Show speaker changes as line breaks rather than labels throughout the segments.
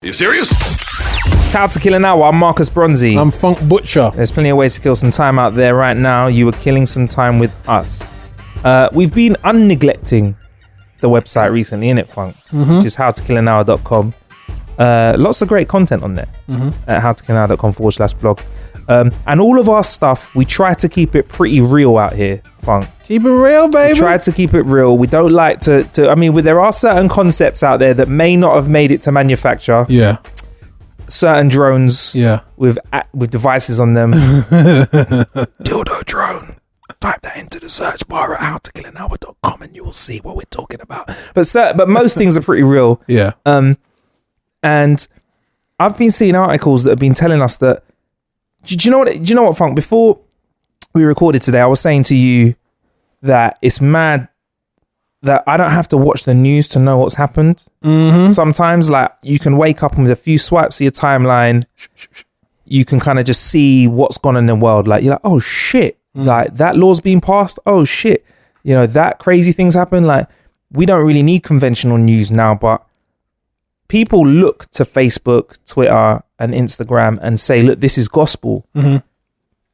You serious?
It's How to Kill an Hour. I'm Marcus Bronzy.
I'm Funk Butcher.
There's plenty of ways to kill some time out there right now. You are killing some time with us. We've been unneglecting the website recently, innit, Funk? Which is howtokillanhour.com. Lots of great content on there at howtokillanhour.com/blog. And all of our stuff, we try to keep it pretty real out here, Funk.
Keep it real, baby.
We try to keep it real. We don't like to I mean, there are certain concepts out there that may not have made it to manufacture.
Yeah.
Certain drones
Yeah.
with devices on them. Dildo drone. Type that into the search bar at howtokillanhour.com and you will see what we're talking about. But most things are pretty real.
Yeah.
And I've been seeing articles that have been telling us that. Do you know what, Funk? Before we recorded today, I was saying to you that it's mad that I don't have to watch the news to know what's happened. Sometimes, like, you can wake up and with a few swipes of your timeline, you can kind of just see what's gone on in the world. Like, you're like, oh shit, like that law's been passed. Oh shit, you know, that crazy things happen. Like, we don't really need conventional news now, but people look to Facebook, Twitter, and Instagram and say, look, this is gospel.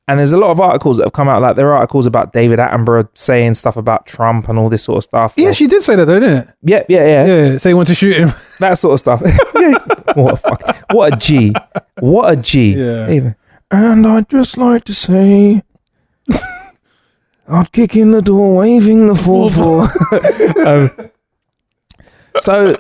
And there's a lot of articles that have come out. Like, there are articles about David Attenborough saying stuff about Trump and all this sort of stuff.
Yeah, she did say that though, didn't it?
Yeah.
Yeah, say you want to shoot him.
That sort of stuff. What a fuck. What a G. What a G.
Yeah.
Even. And I'd just like to say, I'd kick in the door waving the 4-4. So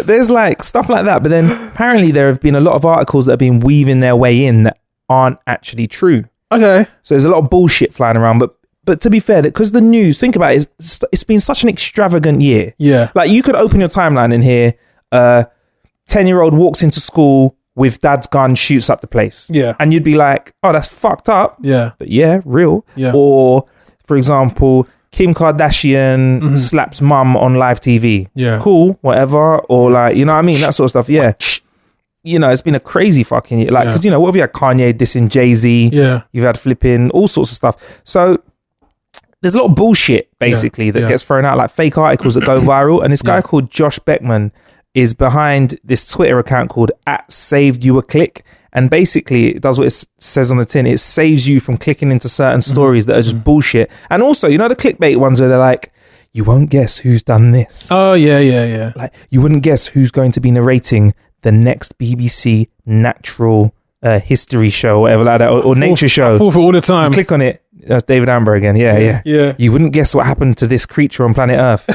there's like stuff like that. But then apparently there have been a lot of articles that have been weaving their way in that aren't actually true.
Okay.
So there's a lot of bullshit flying around. But to be fair, because the news, think about it, it's been such an extravagant year.
Yeah.
Like, you could open your timeline in here, 10-year-old walks into school with dad's gun, shoots up the place.
Yeah.
And you'd be like, oh, that's fucked up.
Yeah.
But yeah, real.
Yeah.
Or, for example, Kim Kardashian slaps mum on live TV.
Yeah.
Cool, whatever. Or like, you know what I mean? That sort of stuff. Yeah. You know, it's been a crazy fucking year. Like, because, you know, what have you had? Kanye dissing Jay-Z.
Yeah.
You've had flipping all sorts of stuff. So there's a lot of bullshit, basically, that gets thrown out, like fake articles that go viral. And this guy called Josh Beckman is behind this Twitter account called @SavedYouAClick. And basically, it does what it says on the tin. It saves you from clicking into certain stories that are just bullshit. And also, you know, the clickbait ones where they're like, you won't guess who's done this.
Oh, yeah.
Like, you wouldn't guess who's going to be narrating the next BBC natural history show, or whatever like that, or nature show.
I fall for all the time.
You click on it. That's David Attenborough again. Yeah. You wouldn't guess what happened to this creature on planet Earth.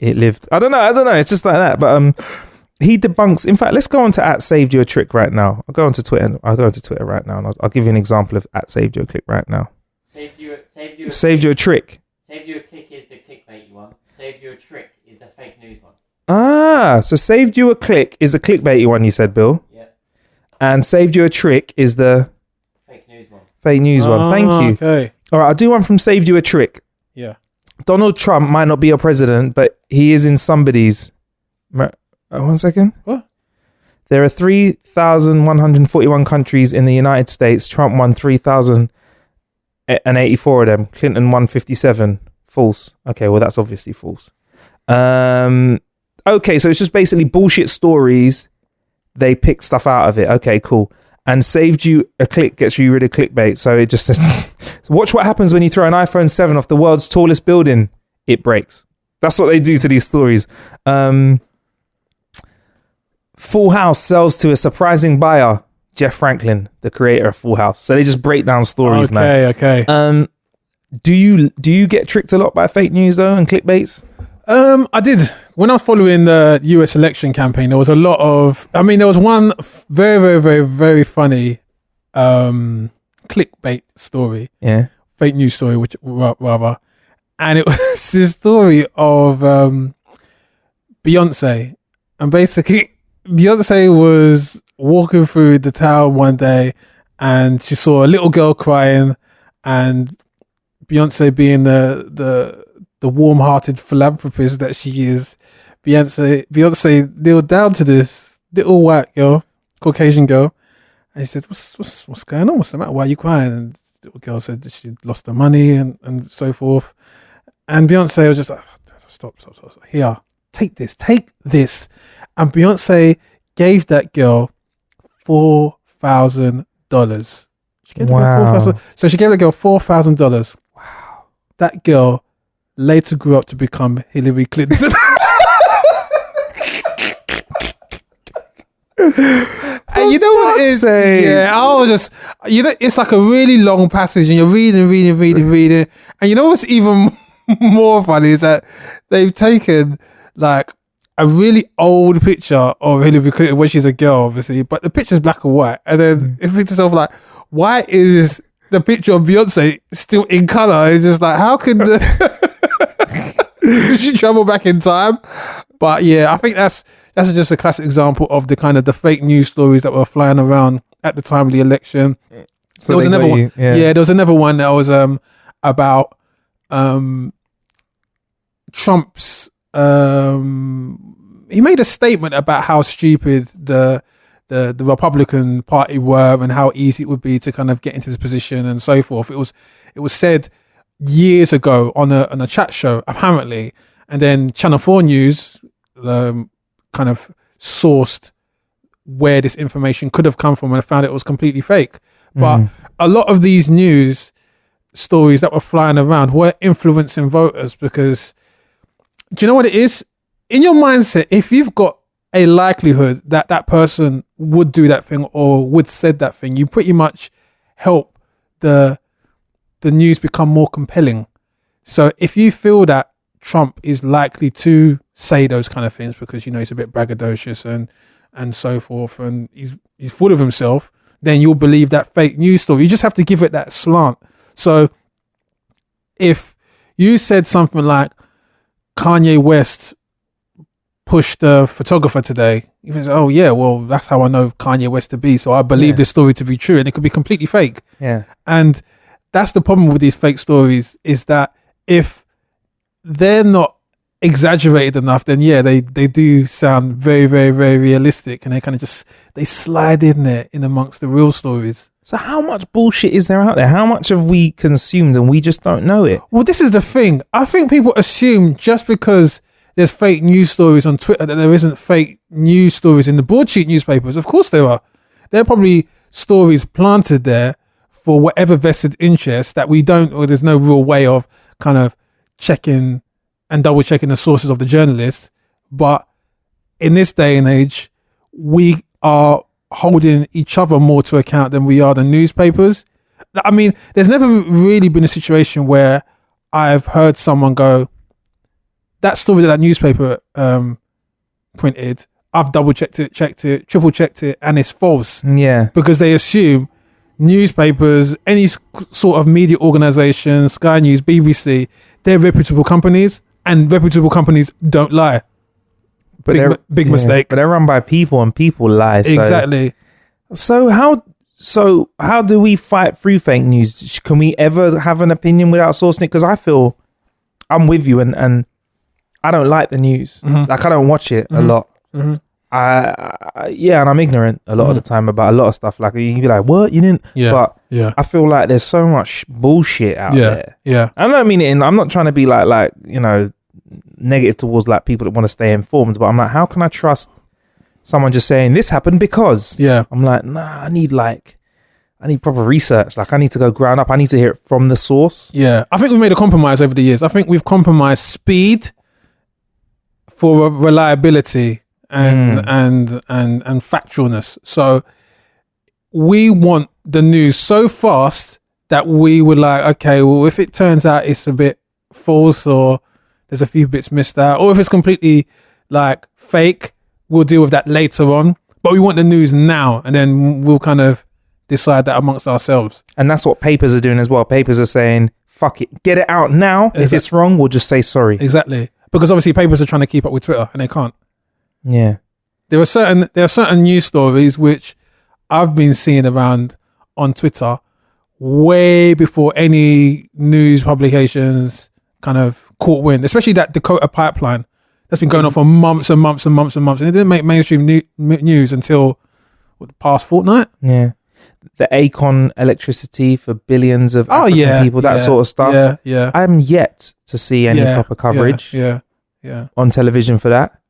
It lived. I don't know. It's just like that. But he debunks. In fact, let's go on to @SavedYouAClick right now. I'll go onto Twitter. Right now, and I'll give you an example of @SavedYouAClick right now.
Saved you a
trick.
Saved you a click is the clickbait one. Saved you a trick is the fake news one.
Ah, so Saved You a Click is the clickbaity one, you said, Bill.
Yeah.
And Saved You a Trick is the
fake news one.
Thank you.
Okay.
All right, I'll do one from Saved You a Trick.
Yeah.
Donald Trump might not be a president, but he is in somebody's. 1 second.
What?
There are 3,141 countries in the United States. Trump won 3,084 of them. Clinton won 57. False. Okay, well, that's obviously false. Okay, so it's just basically bullshit stories. They pick stuff out of it. Okay, cool. And Saved You a Click gets you rid of clickbait. So it just says, watch what happens when you throw an iPhone 7 off the world's tallest building. It breaks. That's what they do to these stories. Full House sells to a surprising buyer. Jeff Franklin, the creator of Full House. So they just break down stories, man.
Okay.
Do you get tricked a lot by fake news though and clickbaits?
I did. When I was following the US election campaign, there was a lot of, there was one very, very, very, very funny clickbait story.
Yeah.
Fake news story, which rather. And it was this story of Beyonce. And basically, Beyonce was walking through the town one day and she saw a little girl crying, and Beyonce, being the warm-hearted philanthropist that she is, Beyonce kneeled down to this little white girl, Caucasian girl, and he said, "What's going on? What's the matter? Why are you crying?" And the little girl said that she'd lost her money and so forth. And Beyonce was just like, "Stop. Here, take this. And Beyonce gave that girl $4,000. She gave the girl $4,000. So she gave the girl $4,000.
Wow.
That girl later grew up to become Hillary Clinton. And you know what it is? Yeah, I was just, it's like a really long passage and you're reading. And you know what's even more funny is that they've taken like a really old picture of Hillary Clinton when she's a girl, obviously, but the picture's black and white. And then it thinks to yourself like, why is the picture of Beyonce still in colour? It's just like, how can did she travel back in time? But yeah, I think that's just a classic example of the kind of the fake news stories that were flying around at the time of the election.
So
there was another one. Yeah, there was another one that was about Trump's. He made a statement about how stupid the Republican Party were and how easy it would be to kind of get into this position and so forth. It was said years ago on a chat show apparently, and then Channel 4 News kind of sourced where this information could have come from and found it was completely fake. But a lot of these news stories that were flying around were influencing voters because, do you know what it is? In your mindset, if you've got a likelihood that that person would do that thing or would said that thing, you pretty much help the news become more compelling. So if you feel that Trump is likely to say those kind of things because, you know, he's a bit braggadocious and so forth and he's full of himself, then you'll believe that fake news story. You just have to give it that slant. So if you said something like Kanye West pushed the photographer today, you think, oh yeah, well, that's how I know Kanye West to be, so I believe this story to be true, and it could be completely fake.
Yeah.
And that's the problem with these fake stories, is that if they're not exaggerated enough, then yeah, they do sound very, very, very realistic, and they kind of just, they slide in there in amongst the real stories.
So how much bullshit is there out there? How much have we consumed and we just don't know it?
Well, this is the thing. I think people assume just because there's fake news stories on Twitter that there isn't fake news stories in the broadsheet newspapers. Of course there are. There are probably stories planted there for whatever vested interest that we don't, or there's no real way of kind of checking and double checking the sources of the journalists. But in this day and age, we are holding each other more to account than we are the newspapers. I mean, there's never really been a situation where I've heard someone go, that story that newspaper printed, I've double checked it, triple checked it, and it's false.
Yeah.
Because they assume newspapers, any sort of media organization, Sky News, BBC, they're reputable companies, and reputable companies don't lie. But big mistake.
But they're run by people, and people lie. So.
Exactly.
So how do we fight through fake news? Can we ever have an opinion without sourcing it? Because I feel I'm with you, and I don't like the news. Like, I don't watch it a lot. And I'm ignorant a lot of the time about a lot of stuff. Like, you can be like, what? You didn't?
Yeah.
But
yeah.
I feel like there's so much bullshit out there.
Yeah.
I don't mean it I'm not trying to be like, you know, negative towards like people that want to stay informed, but I'm like, how can I trust someone just saying this happened because?
Yeah.
I'm like, nah, I need proper research. Like, I need to go ground up. I need to hear it from the source.
Yeah. I think we've made a compromise over the years. I think we've compromised speed for reliability and factualness. So we want the news so fast that we would like, okay, well, if it turns out it's a bit false or there's a few bits missed out, or if it's completely like fake, we'll deal with that later on. But we want the news now, and then we'll kind of decide that amongst ourselves.
And that's what papers are doing as well. Papers are saying, fuck it, get it out now. Exactly. If it's wrong, we'll just say sorry.
Exactly. Because obviously papers are trying to keep up with Twitter and they can't.
Yeah.
There are certain news stories which I've been seeing around on Twitter way before any news publications kind of caught wind, especially that Dakota pipeline that's been going on for months and months and months and months, and it didn't make mainstream news until the past fortnight.
Yeah. The Aecon electricity for billions of African people, that sort of stuff.
Yeah.
I haven't yet to see any proper coverage.
Yeah.
on television for that.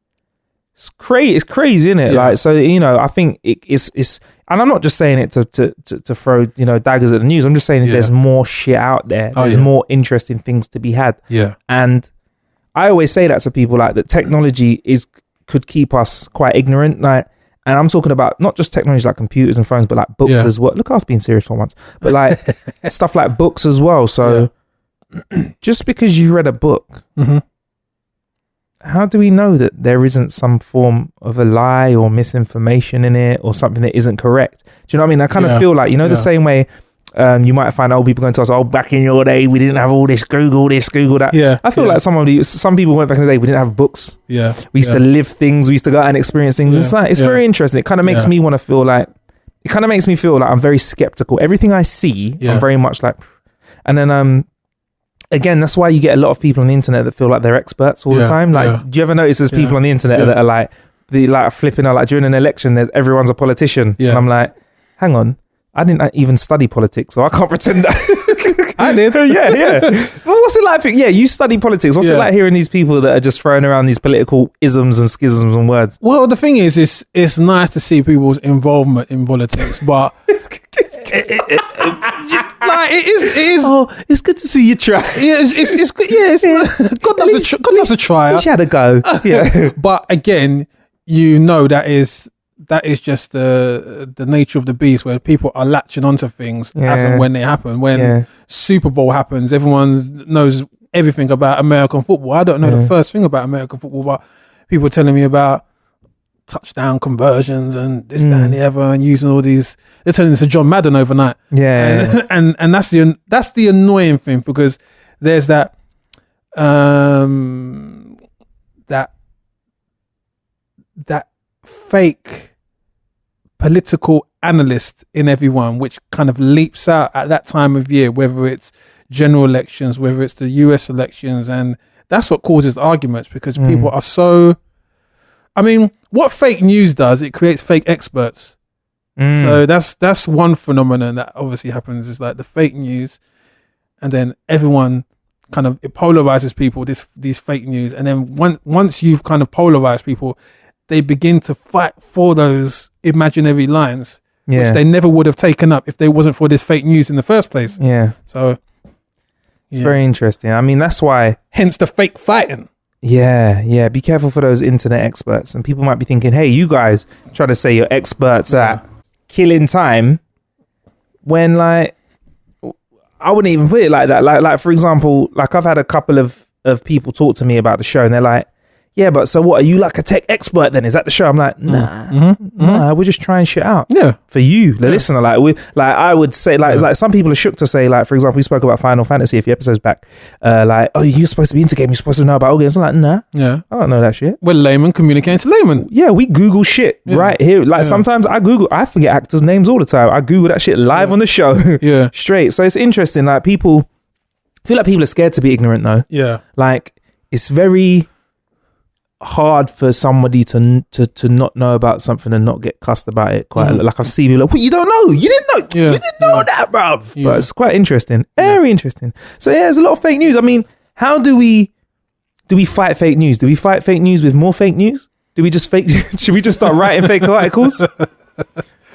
It's crazy, isn't it?
Yeah.
Like, so, I think it's and I'm not just saying it to throw, daggers at the news. I'm just saying that there's more shit out there. There's more interesting things to be had.
Yeah.
And I always say that to people, like, that technology could keep us quite ignorant. Like, and I'm talking about not just technology like computers and phones, but like books as well. Look, I was being serious for once. But like stuff like books as well. So just because you read a book, how do we know that there isn't some form of a lie or misinformation in it or something that isn't correct? Do you know what I mean? I kind of feel like, the same way you might find old people going to us, back in your day, we didn't have all this, Google that.
Yeah.
I feel like some people went back in the day, we didn't have books.
Yeah.
We used to live things. We used to go out and experience things.
Yeah.
It's very interesting. It kind of makes me want to feel like, I'm very skeptical. Everything I see, I'm very much like, and then, again, that's why you get a lot of people on the internet that feel like they're experts all the time. Like, do you ever notice there's people on the internet that are like, flipping out, like during an election, everyone's a politician.
Yeah.
And I'm like, hang on, I didn't even study politics, so I can't pretend that.
I did.
yeah. But what's it like? You study politics. What's it like hearing these people that are just throwing around these political isms and schisms and words?
Well, the thing is, it's nice to see people's involvement in politics, but like it is.
Oh, it's good to see you try.
Yeah, it's good. Yeah, God loves a try.
You had a go. Yeah,
but again, that is just the nature of the beast, where people are latching onto things as and when they happen. When Super Bowl happens, everyone knows everything about American football. I don't know the first thing about American football, but people telling me about touchdown conversions and this, that, and the other, and using all these. They're turning into John Madden overnight.
Yeah,
and that's the annoying thing, because there's that that fake political analyst in everyone, which kind of leaps out at that time of year, whether it's general elections, whether it's the US elections, and that's what causes arguments, because people are so. I mean, what fake news does, it creates fake experts. So that's one phenomenon that obviously happens, is like the fake news, and then everyone kind of, it polarizes people, these fake news, and then once you've kind of polarized people, they begin to fight for those imaginary lines, which they never would have taken up if they wasn't for this fake news in the first place.
Yeah.
So
it's very interesting. I mean, that's why.
Hence the fake fighting.
Yeah. Be careful for those internet experts. And people might be thinking, hey, you guys try to say you're experts at killing time, when, like, I wouldn't even put it like that. Like for example, like I've had a couple of people talk to me about the show, and they're like, yeah, but so what, are you like a tech expert then? Is that the show? I'm like, nah, we're just trying shit out for you, the listener. I would say, like some people are shook to say, like, for example, we spoke about Final Fantasy a few episodes back. Like, oh, you're supposed to be into games, you're supposed to know about all games. I'm like, nah, I don't know that shit.
We're laymen communicating to laymen.
Yeah, we Google shit right here. Like sometimes I forget actors' names all the time. I Google that shit live on the show. Straight. So it's interesting. Like, I feel like people are scared to be ignorant though. Yeah. Like, it's very hard for somebody to not know about something and not get cussed about it quite a lot. Like, I've seen people like, what, you don't know? You didn't know? You didn't know that, bruv? But it's quite interesting. Very interesting. So yeah, there's a lot of fake news. I mean, how do we fight fake news? Do we fight fake news with more fake news? Do we just should we just start writing fake articles?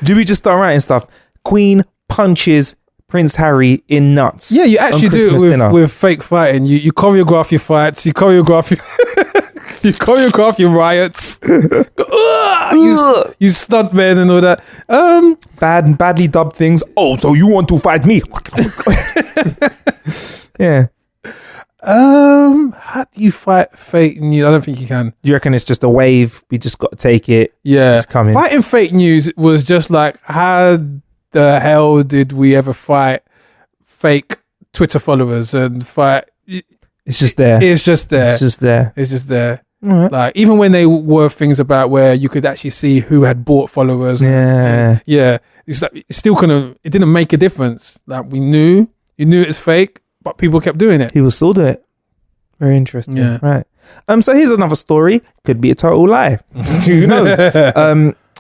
Do we just start writing stuff? Queen punches Prince Harry in nuts.
Yeah, you actually do it with fake fighting. You choreograph your fights. You choreograph your riots. you stunt men and all that.
Badly dubbed things. Oh, so you want to fight me? Yeah.
How do you fight fake news? I don't think you can.
Do you reckon it's just a wave? We just got to take it.
Yeah.
It's coming.
Fighting fake news was just like, how the hell did we ever fight fake Twitter followers and fight?
It's just there.
It's just there.
It's just there.
It's just there.
Right.
Like, even when they were things about where you could actually see who had bought followers. Yeah. It's like, it still it didn't make a difference. Like, you knew it was fake, but people kept doing it.
People still do it. Very interesting.
Yeah.
Right. So here's another story. Could be a total lie. Who knows?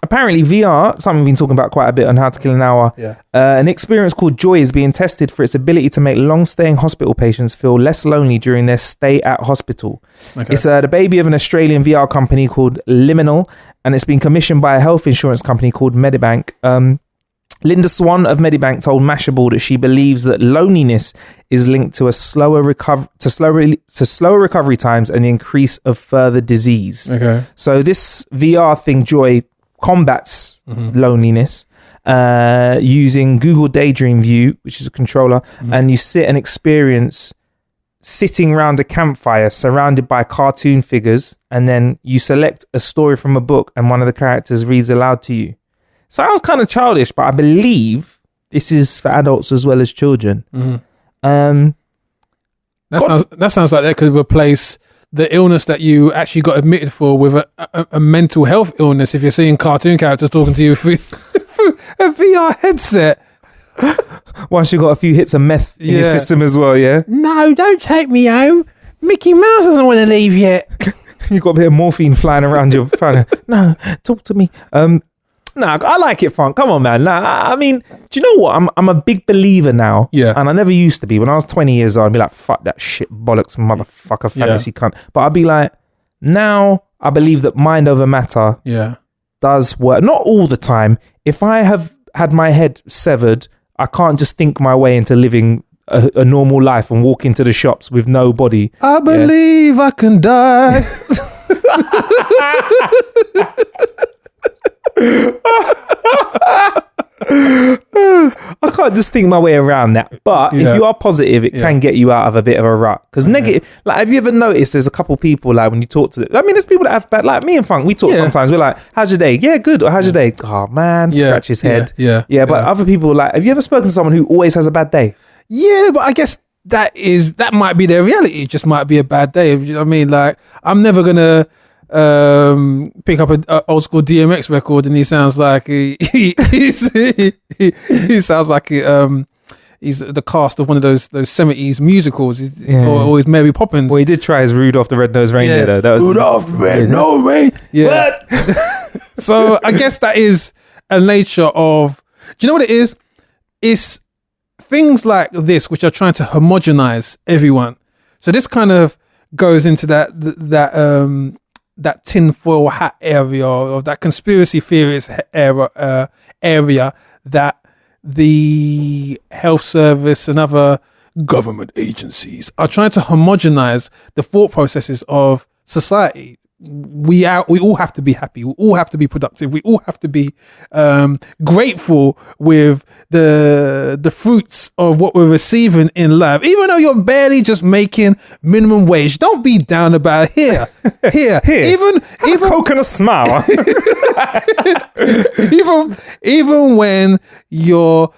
apparently VR, something we've been talking about quite a bit on How to Kill an Hour.
Yeah.
An experience called Joy is being tested for its ability to make long-staying hospital patients feel less lonely during their stay at hospital.
Okay.
It's the baby of an Australian VR company called Liminal, and it's been commissioned by a health insurance company called Medibank. Linda Swan of Medibank told Mashable that she believes that loneliness is linked to slower recovery times and the increase of further disease.
Okay.
So this VR thing, Joy, combats loneliness using Google Daydream View, which is a controller, and you sit and experience sitting around a campfire surrounded by cartoon figures, and then you select a story from a book and one of the characters reads aloud to you. Sounds kind of childish, but I believe this is for adults as well as children.
That sounds like that could replace the illness that you actually got admitted for with a mental health illness if you're seeing cartoon characters talking to you through a VR headset.
Once you got a few hits of meth in your system as well, yeah?
No, don't take me home. Mickey Mouse doesn't want to leave yet.
You got a bit of morphine flying around your phone. No, talk to me. Nah, I like it, Funk. Come on, man. Nah, I mean, do you know what? I'm a big believer now.
Yeah.
And I never used to be. When I was 20 years old, I'd be like, fuck that shit, bollocks, motherfucker, fantasy cunt. But I'd be like, now I believe that mind over matter does work. Not all the time. If I have had my head severed, I can't just think my way into living a normal life and walk into the shops with no body.
I believe I can die.
I can't just think my way around that, but if you are positive, it can get you out of a bit of a rut. Because negative, like, have you ever noticed there's a couple people, like, when you talk to them, I mean, there's people that have bad, like me and Funk, we talk sometimes, we're like, how's your day? Yeah, good. Or how's your day? Oh man, scratch his head. But other people, like, have you ever spoken to someone who always has a bad day?
Yeah, but I guess that might be their reality. It just might be a bad day. You know what I mean? Like, I'm never gonna pick up an old school DMX record and he sounds like he sounds like he's the cast of one of those 70s musicals, or he's Mary Poppins.
Well, he did try his Rudolph the Red-Nosed Reindeer though. That was
Rudolph the Red-Nosed Reindeer. Yeah. So I guess that is a nature of, do you know what it is? It's things like this which are trying to homogenize everyone. So this kind of goes into that tinfoil hat area, or that conspiracy theorist area that the health service and other government agencies are trying to homogenize the thought processes of society. We all have to be happy. We all have to be productive. We all have to be grateful with the fruits of what we're receiving in life. Even though you're barely just making minimum wage, don't be down about it. Here. Even
coconut smile.
even when your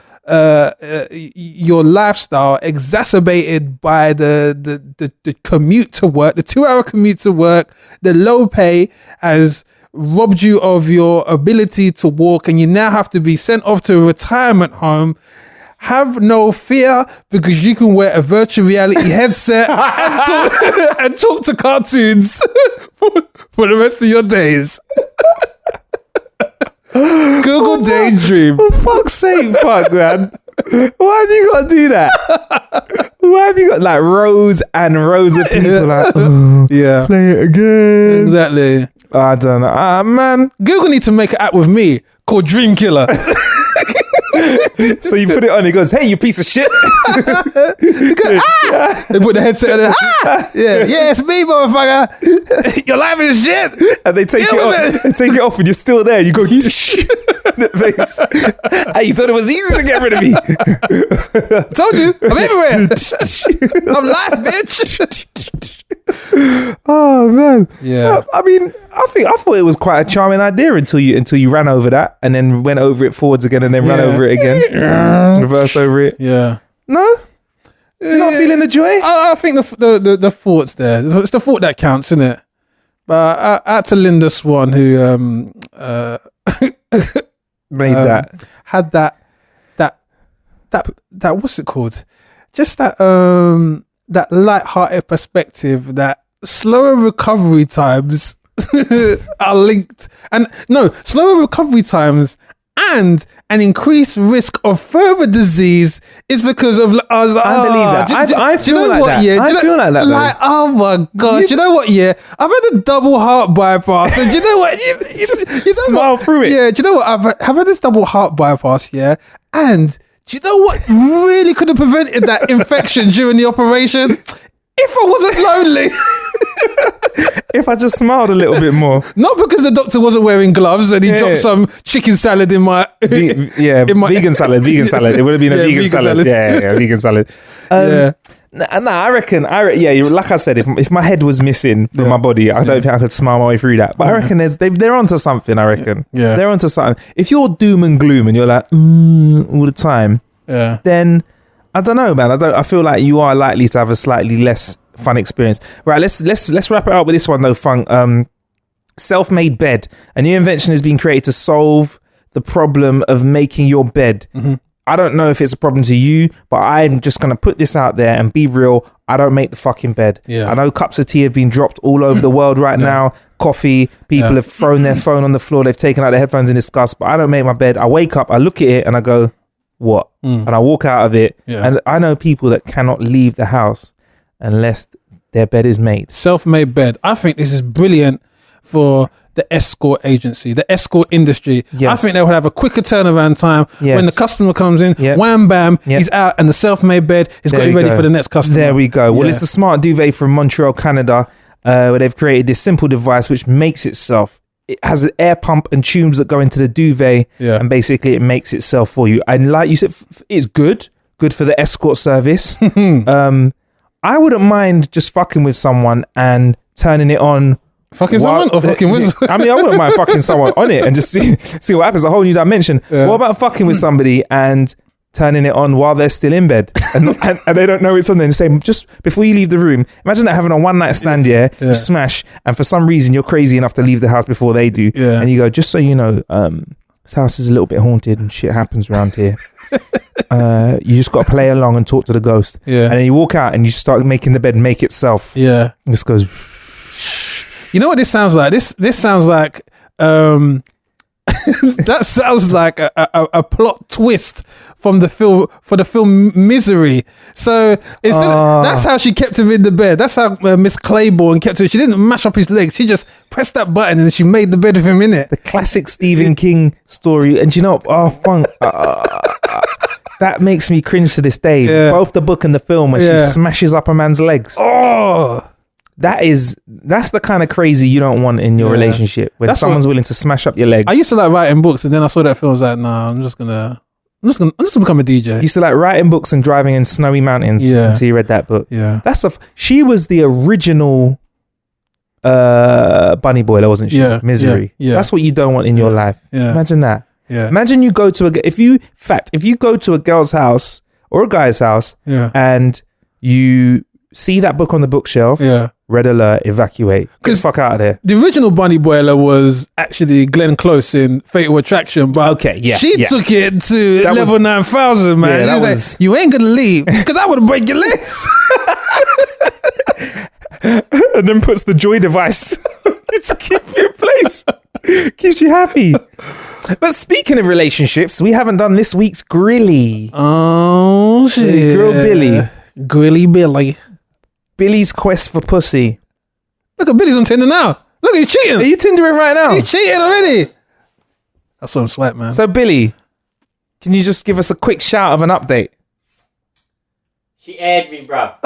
lifestyle exacerbated by the commute to work, the 2-hour commute to work, the low pay has robbed you of your ability to walk, and you now have to be sent off to a retirement home. Have no fear, because you can wear a virtual reality headset and talk to cartoons for the rest of your days. Google Daydream.
For fuck's sake, fuck, man. Why have you got to do that? Why have you got like rows and rows of people like, oh, play it again?
Exactly.
I don't know. Man.
Google need to make an app with me called Dream Killer.
So you put it on, it goes, hey, you piece of shit.
They put the headset on it. Yeah, it's me, motherfucker. Your life is shit.
And they take it off. They take it off and you're still there. You go, you shit in the face. Hey, you thought it was easy to get rid of me.
Told you, I'm everywhere. I'm live, bitch.
Oh man,
yeah.
I mean, I thought it was quite a charming idea until you ran over that and then went over it forwards again and then ran over it again, reversed over it.
Yeah.
No, you're not feeling the joy.
I think the thought's there. It's the thought that counts, isn't it? But out to Linda Swan, who
made that,
had that what's it called? Just that that light-hearted perspective, that slower recovery times are linked. And no, slower recovery times and an increased risk of further disease is because of. I was like,
I believe that. I feel like that.
Yeah,
I feel like that.
Like, oh my gosh, you know what? Yeah, I've had a double heart bypass, and do you know what? You know
Smile through it.
Yeah, do you know what? I've had this double heart bypass. Yeah, and do you know what really could have prevented that infection during the operation? If I wasn't lonely.
If I just smiled a little bit more.
Not because the doctor wasn't wearing gloves and he dropped some chicken salad in my...
vegan salad. It would have been a vegan salad. Yeah, vegan salad. I reckon, like I said, if my head was missing from my body, I don't think I could smile my way through that. But I reckon they're onto something, I reckon.
Yeah.
They're onto something. If you're doom and gloom and you're like, all the time, then I don't know, man. I feel like you are likely to have a slightly less fun experience. Right, let's wrap it up with this one though, Funk. Self-made bed. A new invention has been created to solve the problem of making your bed.
Mm-hmm.
I don't know if it's a problem to you, but I'm just going to put this out there and be real. I don't make the fucking bed.
Yeah.
I know cups of tea have been dropped all over the world right now. Coffee, people have thrown their phone on the floor. They've taken out their headphones in disgust, but I don't make my bed. I wake up, I look at it and I go, what? And I walk out of it.
Yeah.
And I know people that cannot leave the house unless their bed is made.
Self-made bed. I think this is brilliant for the escort agency, the escort industry.
Yes.
I think they would have a quicker turnaround time when the customer comes in, wham, bam, he's out and the self-made bed is got you ready for the next customer.
There we go. Well, it's the smart duvet from Montreal, Canada, where they've created this simple device which makes itself. It has an air pump and tubes that go into the duvet and basically it makes itself for you. And like you said, it's good for the escort service. I wouldn't mind just fucking with someone and turning it on.
Fucking someone or fucking with?
I mean, I wouldn't mind fucking someone on it and just see what happens. A whole new dimension. Yeah. What about fucking with somebody and turning it on while they're still in bed and they don't know it's on there and say, just before you leave the room, imagine that having a one night stand, you smash, and for some reason you're crazy enough to leave the house before they do. Yeah. And you go, just so you know, this house is a little bit haunted and shit happens around here. You just got to play along and talk to the ghost. Yeah. And then you walk out and you start making the bed make itself. Yeah. And this goes.
You know what this sounds like? This sounds like that sounds like a plot twist from the film Misery. So that's how she kept him in the bed. That's how Miss Claiborne kept him. She didn't mash up his legs. She just pressed that button and she made the bed with him in it.
The classic Stephen King story. And you know, Funk. That makes me cringe to this day. Yeah. Both the book and the film when she smashes up a man's legs. Oh. That's the kind of crazy you don't want in your relationship when someone's willing to smash up your legs.
I used to like writing books and then I saw that film. I was like, nah, I'm just gonna become a DJ.
You used to like writing books and driving in snowy mountains until you read that book. Yeah. She was the original bunny boiler, wasn't she? Yeah. Misery. Yeah. That's what you don't want in your life. Yeah. Imagine that. Yeah. Imagine you go to if you go to a girl's house or a guy's house and you see that book on the bookshelf. Yeah. Red alert, evacuate. Get the fuck out of there.
The original bunny boiler was actually Glenn Close in Fatal Attraction, but she took it to level 9,000, man. Yeah, like, you ain't gonna leave because I would break your legs.
And then puts the joy device to keep you in place. Keeps you happy. But speaking of relationships, we haven't done this week's Grilly.
Oh, shit.
Grill Billy.
Grilly Billy.
Billy's quest for pussy.
Look at Billy's on Tinder now. Look, he's cheating.
Are you Tindering right now?
He's cheating already. That's some sweat, man.
So, Billy, can you just give us a quick shout of an update?
She aired me, bruv.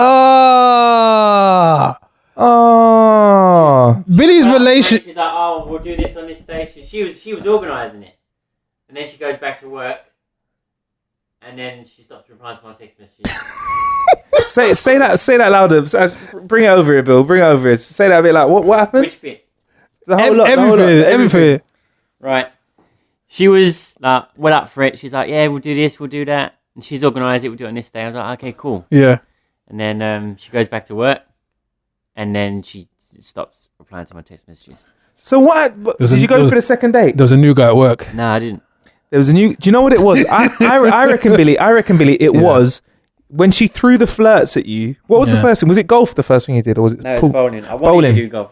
Billy's relation.
She's like, oh, we'll do this on this day. She was organising it. And then she goes back to work. And then she stops replying to my text messages.
Say that louder. Bring it over here, Bill. Bring it over here. Say that a bit like what happened?
Which bit?
The whole lot.
Everything.
Right. She was like, well up for it. She's like, yeah, we'll do this, we'll do that. And she's organised it, we'll do it on this day. I was like, okay, cool.
Yeah.
And then she goes back to work. And then she stops replying to my text messages.
So what? Did you go for the second date?
There was a new guy at work.
No, I didn't.
There was a new... Do you know what it was? I reckon, Billy, it was... When she threw the flirts at you, what was the first thing? Was it golf the first thing you did? Or was it
No, it was bowling. I wanted to do golf.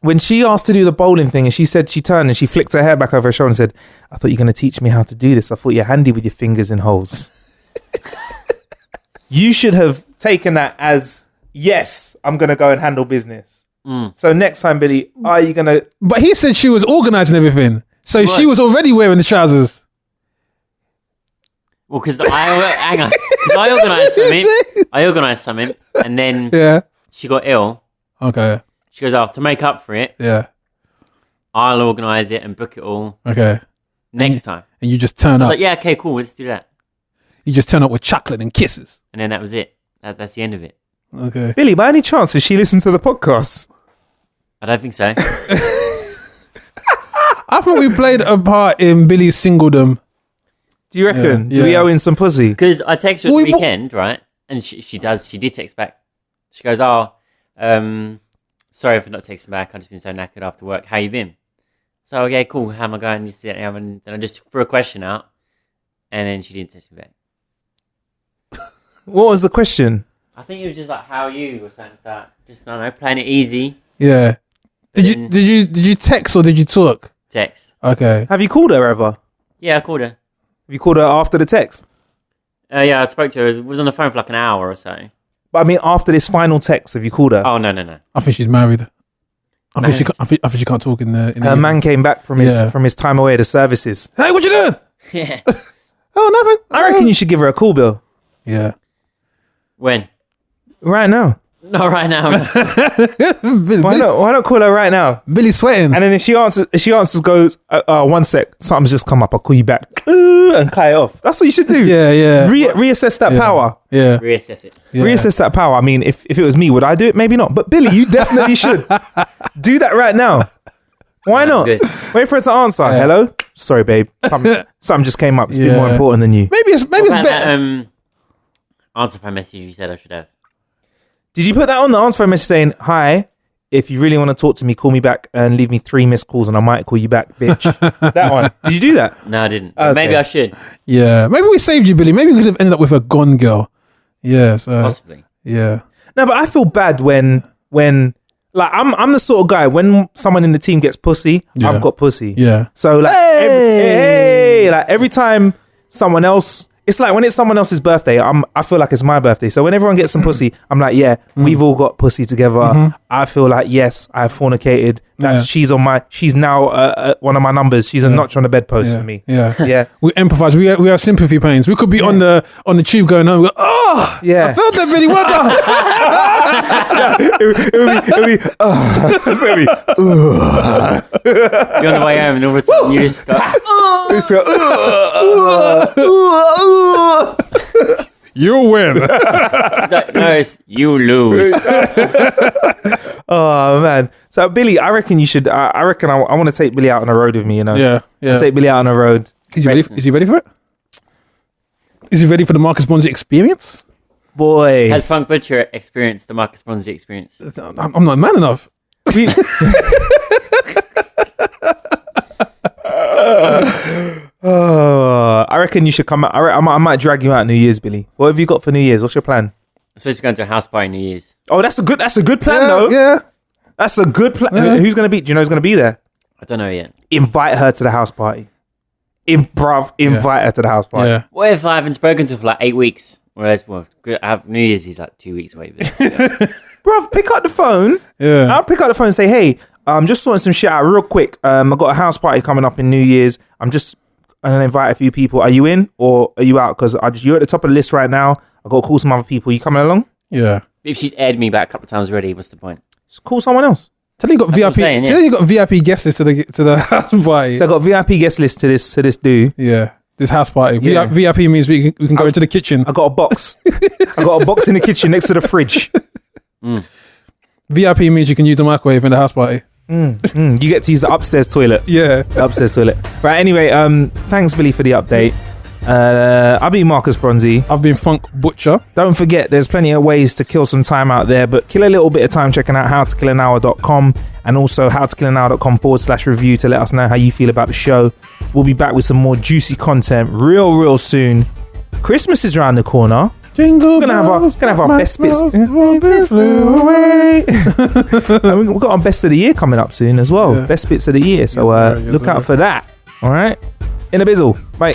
when she asked to do the bowling thing and she said she turned and she flicked her hair back over her shoulder and said, I thought you were going to teach me how to do this. I thought you're handy with your fingers in holes. You should have taken that as, yes, I'm going to go and handle business. So next time, Billy, are you going to...
But he said she was organising everything. So she was already wearing the trousers.
Well, because I organised something. I organised something, and then she got ill.
Okay.
She goes, to make up for it, I'll organise it and book it all.
Okay.
Next time.
And you just turn
I
up.
was like, yeah, okay, cool, let's do that.
You just turn up with chocolate and kisses.
And then that was it. That's the end of it.
Okay.
Billy, by any chance, has she listened to the podcast?
I don't think so.
I thought we played a part in Billy's singledom.
Do you reckon?
Yeah.
Do we owe in some pussy?
Because I text her at the weekend, right? And she did text back. She goes, sorry for not texting back. I've just been so knackered after work. How you been? So, okay, cool. How am I going? And then I just threw a question out. And then she didn't text me back.
What was the question?
I think it was just like, how are you? Or something like that. Just, I don't know, playing it easy.
Yeah. Did you text or did you talk?
Text.
Okay.
Have you called her ever?
Yeah, I called her.
Have you called her after the text?
Yeah, I spoke to her. I was on the phone for like an hour or so.
But I mean, after this final text, have you called her?
Oh, no.
I think she's married. I think she can't talk in the.
Her man came back from his time away at the services.
Hey, what you doing?
Yeah.
Oh, nothing.
I reckon you should give her a call, Bill.
Yeah.
When?
Right now.
Not right now.
Why not call her right now?
Billy's sweating.
And then if she answers, goes, 1 sec, something's just come up. I'll call you back, and cut it off. That's what you should do.
Yeah.
Reassess that power.
Yeah.
Reassess it.
Yeah.
Reassess that power. I mean, if it was me, would I do it? Maybe not. But Billy, you definitely should do that right now. Why not?
Good.
Wait for her to answer.
Yeah.
Hello? Sorry, babe. Something just came up. It's been more important than you.
Maybe it's better.
That, answer phone message you said I should have.
Did you put that on the answer phone message saying, hi, if you really want to talk to me, call me back and leave me 3 missed calls and I might call you back, bitch. That one. Did you do that?
No, I didn't.
Okay.
Maybe I should.
Yeah. Maybe we saved you, Billy. Maybe we could have ended up with a gone girl. Yeah. So,
Possibly.
yeah.
No, but I feel bad when like I'm the sort of guy when someone in the team gets pussy, I've got pussy.
Yeah.
So like every time someone else, it's like when it's someone else's birthday, I feel like it's my birthday. So when everyone gets some pussy, I'm like, yeah, we've all got pussy together. I feel like, yes, I've fornicated. She's now one of my numbers. She's a notch on the bedpost for me.
Yeah.
Yeah.
We empathize. We have sympathy pains. We could be on the tube going home. We go, oh,
Yeah.
I felt that, Billy. Well done.
You're on the way home and all of a sudden you just go,
You win.
it's like, no, it's you lose.
Oh man. So Billy, I reckon you should. I reckon I want to take Billy out on a road with me. You know.
Yeah.
Take Billy out on a road.
Is he ready for it? Is he ready for the Marcus Bronzy experience?
Boy.
Has Funk Butcher experienced the Marcus Bronzy experience?
I'm not man enough.
I reckon you should come out. I might drag you out New Year's, Billy. What have you got for New Year's? What's your plan?
I'm supposed to be going to a house party New Year's.
Oh, that's a good plan, though.
Yeah.
That's a good plan.
Yeah.
Who's gonna be? Do you know who's gonna be there?
I don't know yet.
Invite her to the house party. Invite her to the house party.
Yeah.
What if I haven't spoken to her for like 8 weeks? Whereas, I have New Year's is like 2 weeks away. But
Bruv, pick up the phone.
Yeah.
I'll pick up the phone and say, hey, I'm just sorting some shit out real quick. I've got a house party coming up in New Year's. I'm gonna invite a few people. Are you in or are you out? Because you're at the top of the list right now. I've got to call some other people. You coming along?
Yeah.
if she's aired me back a couple of times already, what's the point?
Just call someone else.
Tell you got
That's
VIP.
what I'm saying, yeah.
Tell you got VIP guest list to the house party.
So I got VIP guest list to this dude.
Yeah, this house party.
Yeah.
VIP means we can go into the kitchen.
I got a box. I got a box in the kitchen next to the fridge.
VIP means you can use the microwave in the house party.
You get to use the upstairs toilet.
Yeah.
The upstairs toilet. Right. Anyway, thanks Billy for the update. I've been Marcus Bronzy.
I've been Funk Butcher.
Don't forget, there's plenty of ways to kill some time out there, but kill a little bit of time checking out howtokillanhour.com and also howtokillanhour.com/review to let us know how you feel about the show. We'll be back with some more juicy content real soon. Christmas is around the corner.
Do Jingle
We're gonna have our best bits.
Robin flew away.
And we've got our best of the year coming up soon as well.
Yeah.
Best bits of the year. So
Yes, sir. Yes,
look out
sir.
for that. All right. In a bizzle. Bye.